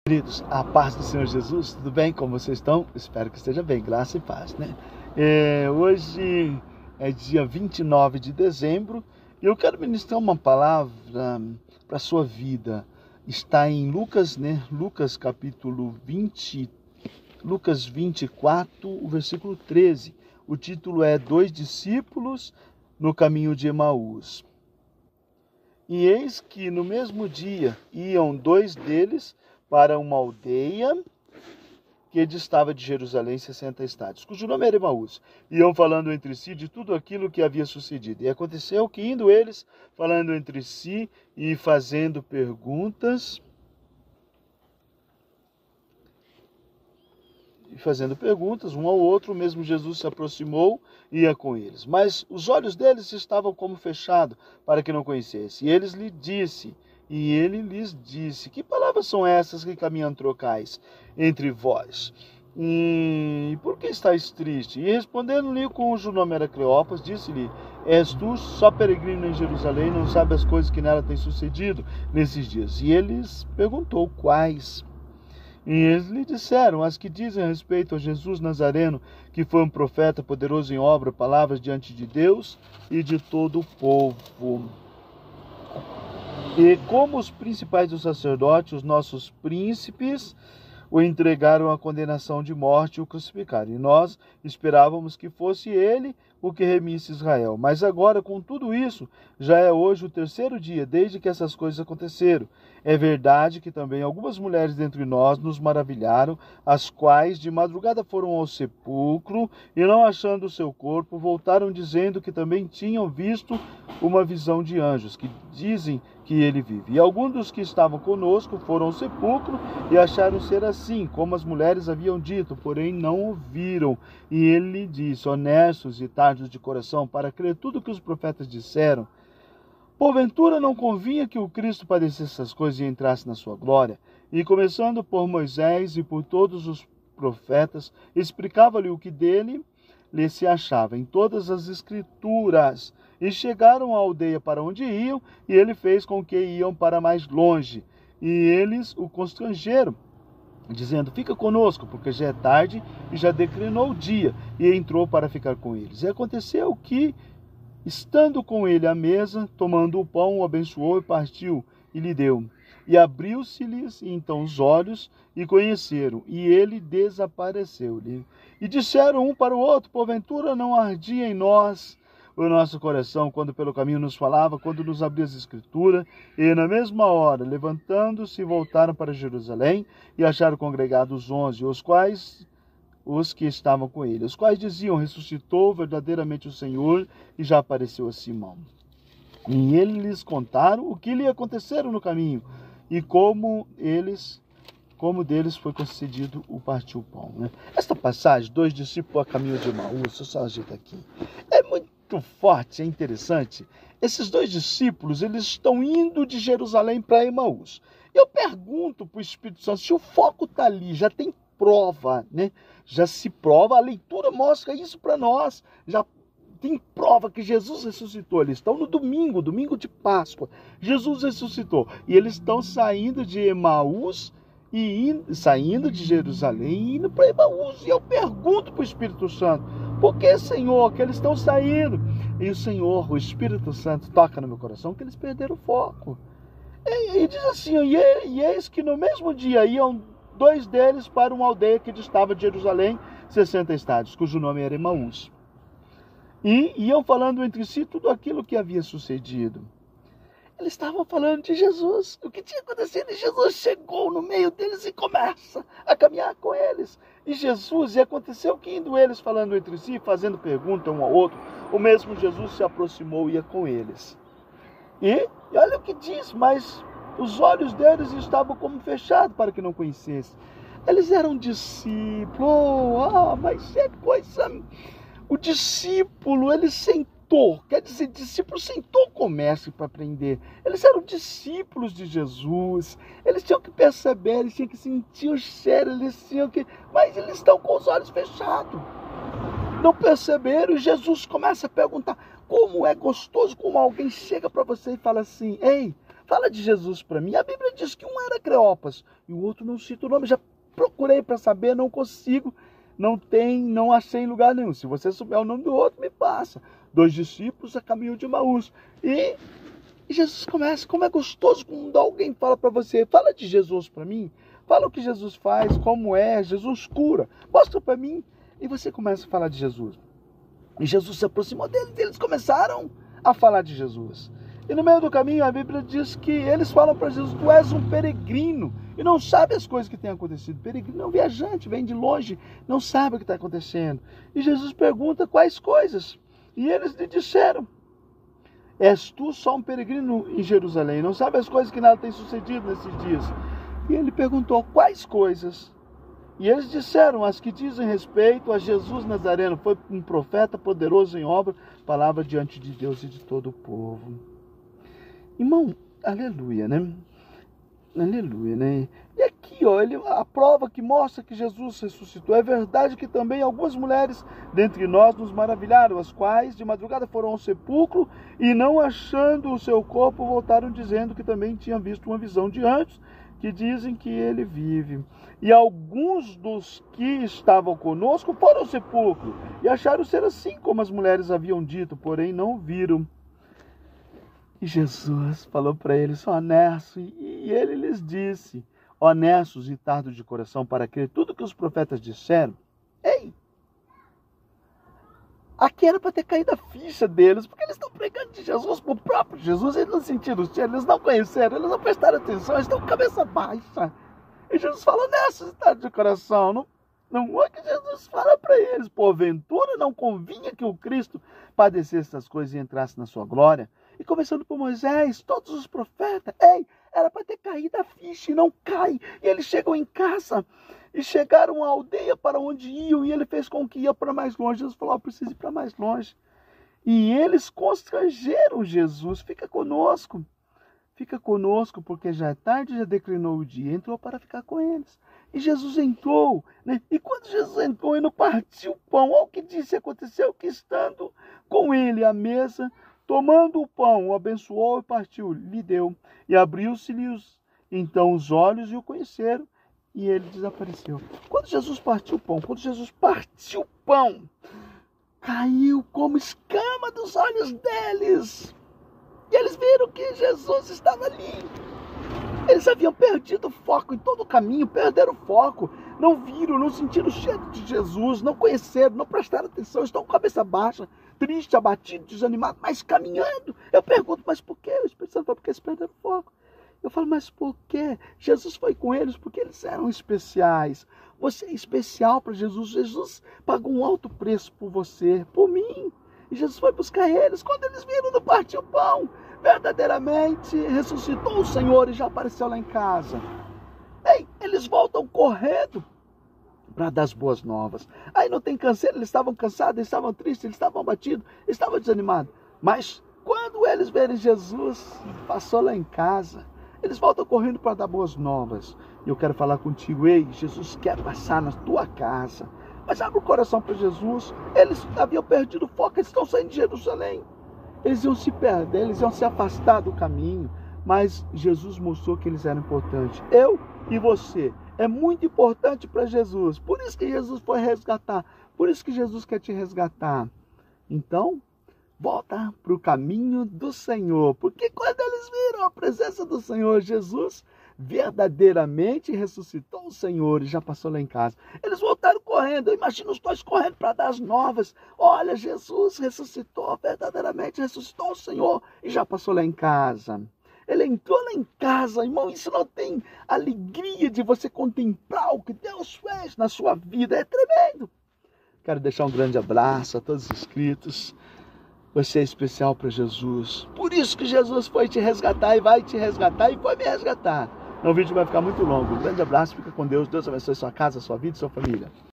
Queridos, a paz do Senhor Jesus, tudo bem? Como vocês estão? Espero que esteja bem, graça e paz, né? Hoje é dia 29 de dezembro e eu quero ministrar uma palavra para a sua vida. Está em Lucas, né? Lucas capítulo 20, Lucas 24, o versículo 13. O título é Dois Discípulos no Caminho de Emaús. E eis que no mesmo dia iam dois deles para uma aldeia que distava de Jerusalém 60 estádios, cujo nome era Emaús. Iam falando entre si de tudo aquilo que havia sucedido. E aconteceu que, indo eles, falando entre si e fazendo perguntas, um ao outro, o mesmo Jesus se aproximou e ia com eles. Mas os olhos deles estavam como fechados, para que não conhecessem. E ele lhes disse, que palavras são essas que caminham trocais entre vós? E por que estáis triste? E respondendo-lhe, cujo nome era Cleopas, disse-lhe, és tu só peregrino em Jerusalém, não sabe as coisas que nela têm sucedido nesses dias? E eles perguntou, quais? E eles lhe disseram, as que dizem a respeito a Jesus Nazareno, que foi um profeta poderoso em obra, palavras diante de Deus e de todo o povo. E como os principais dos sacerdotes, os nossos príncipes, o entregaram à condenação de morte e o crucificaram. E nós esperávamos que fosse ele o que remisse Israel. Mas agora, com tudo isso, já é hoje o terceiro dia, desde que essas coisas aconteceram. É verdade que também algumas mulheres dentre nós nos maravilharam, as quais de madrugada foram ao sepulcro e, não achando o seu corpo, voltaram dizendo que também tinham visto uma visão de anjos, que dizem que ele vive. E alguns dos que estavam conosco foram ao sepulcro e acharam ser assim, como as mulheres haviam dito, porém não o viram. E ele lhe disse, honestos e tardos de coração, para crer tudo o que os profetas disseram, porventura não convinha que o Cristo padecesse essas coisas e entrasse na sua glória? E começando por Moisés e por todos os profetas, explicava-lhe o que dele lhe se achava em todas as escrituras. E chegaram à aldeia para onde iam, e ele fez com que iam para mais longe. E eles o constrangeram, dizendo, fica conosco, porque já é tarde e já declinou o dia. E entrou para ficar com eles. E aconteceu que, estando com ele à mesa, tomando o pão, o abençoou e partiu, e lhe deu. E abriu-se-lhes então os olhos, e conheceram, e ele desapareceu-lhe. E disseram um para o outro, porventura não ardia em nós o nosso coração, quando pelo caminho nos falava, quando nos abria as escrituras, e na mesma hora, levantando-se, voltaram para Jerusalém, e acharam congregados 11, os que estavam com ele, os quais diziam, ressuscitou verdadeiramente o Senhor, e já apareceu a Simão. E eles lhes contaram o que lhe aconteceram no caminho, e como deles foi concedido o partir o pão. Né? Esta passagem, dois discípulos a caminho de Emaús, eu só ajeito aqui, é muito forte, é interessante. Esses dois discípulos, eles estão indo de Jerusalém para Emaús. Eu pergunto para o Espírito Santo, se o foco está ali, já tem prova, né? Já se prova, a leitura mostra isso para nós, já tem prova que Jesus ressuscitou. Eles estão no domingo de Páscoa, Jesus ressuscitou, e eles estão saindo de Emaús, saindo de Jerusalém e indo para Emaús. E eu pergunto para o Espírito Santo, por que, Senhor, que eles estão saindo? E o Senhor, o Espírito Santo, toca no meu coração que eles perderam o foco. E diz assim, e eis que no mesmo dia iam dois deles para uma aldeia que distava de Jerusalém 60 estádios, cujo nome era Emaús. E iam falando entre si tudo aquilo que havia sucedido. Eles estavam falando de Jesus, o que tinha acontecido, e Jesus chegou no meio deles e começa a caminhar com eles. E aconteceu que indo eles falando entre si, fazendo pergunta um ao outro, o mesmo Jesus se aproximou e ia com eles. E olha o que diz, mas os olhos deles estavam como fechados para que não conhecessem. Eles eram discípulos, mas é coisa... O discípulo, ele sentou, quer dizer, discípulo sentou com o mestre para aprender. Eles eram discípulos de Jesus, eles tinham que perceber, eles tinham que sentir o cheiro, mas eles estão com os olhos fechados. Não perceberam, e Jesus começa a perguntar, como é gostoso, como alguém chega para você e fala assim, ei, Fala de Jesus para mim. A Bíblia diz que um era Cleopas e o outro não cita o nome. Já procurei para saber, não consigo. Não achei em lugar nenhum. Se você souber o nome do outro, me passa. 2 discípulos a caminho de Emaús. E Jesus começa, como é gostoso quando alguém fala para você, fala de Jesus para mim, fala o que Jesus faz, como é, Jesus cura, mostra para mim. E você começa a falar de Jesus. E Jesus se aproximou deles, e eles começaram a falar de Jesus. E no meio do caminho a Bíblia diz que eles falam para Jesus, tu és um peregrino e não sabe as coisas que têm acontecido. Peregrino é um viajante, vem de longe, não sabe o que está acontecendo. E Jesus pergunta quais coisas. E eles lhe disseram, és tu só um peregrino em Jerusalém, não sabe as coisas que nada tem sucedido nesses dias. E ele perguntou, quais coisas? E eles disseram, as que dizem respeito a Jesus Nazareno, foi um profeta poderoso em obra, palavra diante de Deus e de todo o povo. Irmão, aleluia, né? Aleluia, né? E aqui, ó, a prova que mostra que Jesus ressuscitou. É verdade que também algumas mulheres dentre nós nos maravilharam, as quais de madrugada foram ao sepulcro e não achando o seu corpo, voltaram dizendo que também tinham visto uma visão de anjos, que dizem que ele vive. E alguns dos que estavam conosco foram ao sepulcro e acharam ser assim como as mulheres haviam dito, porém não viram. E Jesus falou para eles, honestos, e ele lhes disse, honestos e tardos de coração para crer tudo que os profetas disseram. Ei, aqui era para ter caído a ficha deles, porque eles estão pregando de Jesus para o próprio Jesus, eles não sentiram o cheiro, eles não conheceram, eles não prestaram atenção, eles estão com a cabeça baixa. E Jesus fala, honestos e tardos de coração, não é que Jesus fala para eles, porventura não convinha que o Cristo padecesse essas coisas e entrasse na sua glória. E começando por Moisés, todos os profetas, era para ter caído a ficha e não cai. E eles chegam em casa e chegaram à aldeia para onde iam e ele fez com que ia para mais longe. Jesus falou, preciso ir para mais longe. E eles constrangeram Jesus, fica conosco porque já é tarde, já declinou o dia. Entrou para ficar com eles. E Jesus entrou, né? E quando Jesus entrou, ele não partiu o pão. Olha o que disse, aconteceu que estando com ele à mesa, tomando o pão, o abençoou e partiu, lhe deu. E abriu-se-lhe então os olhos e o conheceram. E ele desapareceu. Quando Jesus partiu o pão, caiu como escama dos olhos deles. E eles viram que Jesus estava ali. Eles haviam perdido o foco em todo o caminho, perderam o foco. Não viram, não sentiram o cheiro de Jesus, não conheceram, não prestaram atenção, estão com a cabeça baixa, triste, abatido, desanimado, mas caminhando. Eu pergunto, mas por quê? O Espírito Santo fala, porque eles perderam o foco. Eu falo, mas por quê? Jesus foi com eles porque eles eram especiais. Você é especial para Jesus. Jesus pagou um alto preço por você, por mim. E Jesus foi buscar eles. Quando eles viram no partir o pão, verdadeiramente ressuscitou o Senhor e já apareceu lá em casa. Eles voltam correndo para dar as boas novas. Aí não tem canseiro, eles estavam cansados, eles estavam tristes, eles estavam abatidos, eles estavam desanimados. Mas quando eles verem Jesus, passou lá em casa, eles voltam correndo para dar boas novas. E eu quero falar contigo, Jesus quer passar na tua casa. Mas abre o coração para Jesus. Eles haviam perdido o foco, eles estão saindo de Jerusalém. Eles iam se perder, eles iam se afastar do caminho. Mas Jesus mostrou que eles eram importantes. Eu e você. É muito importante para Jesus. Por isso que Jesus foi resgatar. Por isso que Jesus quer te resgatar. Então, volta para o caminho do Senhor. Porque quando eles viram a presença do Senhor Jesus, verdadeiramente ressuscitou o Senhor e já passou lá em casa. Eles voltaram correndo. Eu imagino os dois correndo para dar as novas. Olha, Jesus ressuscitou, verdadeiramente ressuscitou o Senhor e já passou lá em casa. Ele entrou lá em casa, irmão, isso não tem alegria de você contemplar o que Deus fez na sua vida, é tremendo. Quero deixar um grande abraço a todos os inscritos. Você é especial para Jesus. Por isso que Jesus foi te resgatar e vai te resgatar e foi me resgatar. O vídeo vai ficar muito longo. Um grande abraço, fica com Deus. Deus abençoe sua casa, sua vida e sua família.